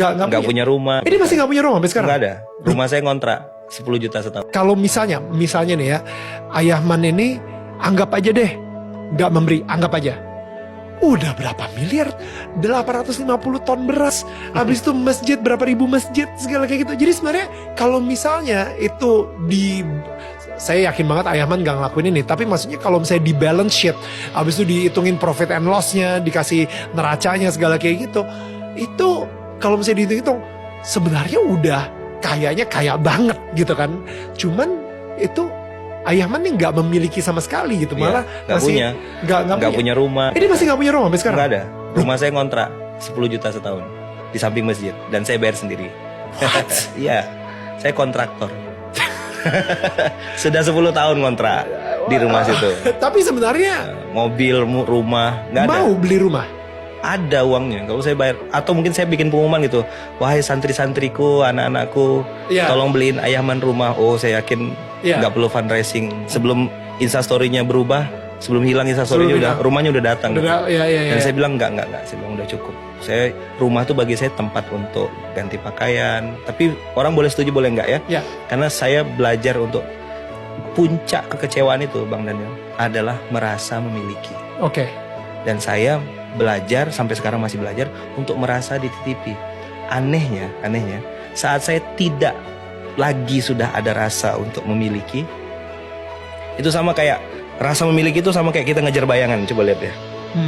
nggak punya rumah. Ini masih nggak punya rumah sampai sekarang? Nggak ada. Rumah saya ngontrak 10 juta setahun. Kalau misalnya nih ya, Ayahman ini anggap aja deh, nggak memberi, anggap aja. Udah berapa miliar? 850 ton beras. Habis itu masjid, berapa ribu masjid, segala kayak gitu. Jadi sebenarnya kalau misalnya itu saya yakin banget Ayahman gak ngelakuin ini. Tapi maksudnya kalau misalnya di balance sheet, habis itu dihitungin profit and loss-nya, dikasih neracanya, segala kayak gitu. Itu kalau misalnya dihitung-hitung, sebenarnya udah kayaknya kaya banget gitu kan. Cuman itu Ayahman nih nggak memiliki sama sekali gitu, malah masih nggak punya rumah. Ini masih nggak punya rumah sampai sekarang? Nggak ada. Rumah saya ngontrak 10 juta setahun di samping masjid dan saya bayar sendiri. Iya, saya kontraktor. Sudah 10 tahun ngontrak di rumah situ. Tapi sebenarnya mobil, rumah nggak ada. Mau beli rumah? Ada uangnya kalau saya bayar, atau mungkin saya bikin pengumuman gitu, wahai santri-santriku, anak-anakku, tolong beliin Ayahman rumah. Oh, saya yakin nggak perlu fundraising. Sebelum instastory-nya berubah, sebelum hilang instastory-nya rumahnya udah datang. Dan saya bilang enggak, saya bilang udah cukup. Saya rumah tuh bagi saya tempat untuk ganti pakaian. Tapi orang boleh setuju boleh enggak ya? Karena saya belajar untuk puncak kekecewaan itu, Bang Daniel, adalah merasa memiliki. Dan saya belajar sampai sekarang masih belajar untuk merasa dititipi. Anehnya saat saya tidak lagi sudah ada rasa untuk memiliki, itu sama kayak rasa memiliki itu sama kayak kita ngejar bayangan. Coba lihat ya.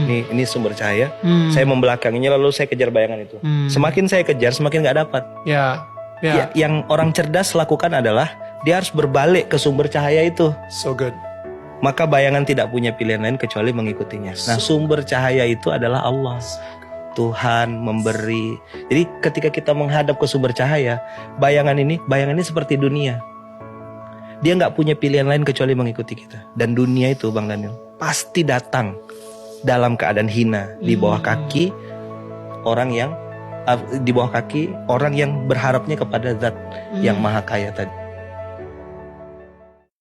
Ini sumber cahaya. Saya membelakanginya lalu saya kejar bayangan itu. Semakin saya kejar semakin nggak dapat. Yang orang cerdas lakukan adalah dia harus berbalik ke sumber cahaya itu. So good. Maka bayangan tidak punya pilihan lain kecuali mengikutinya. Nah, sumber cahaya itu adalah Allah. Tuhan memberi. Jadi ketika kita menghadap ke sumber cahaya, bayangan ini seperti dunia. Dia nggak punya pilihan lain kecuali mengikuti kita. Dan dunia itu, Bang Daniel, pasti datang dalam keadaan hina di bawah kaki orang yang berharapnya kepada Zat yang Maha Kaya tadi.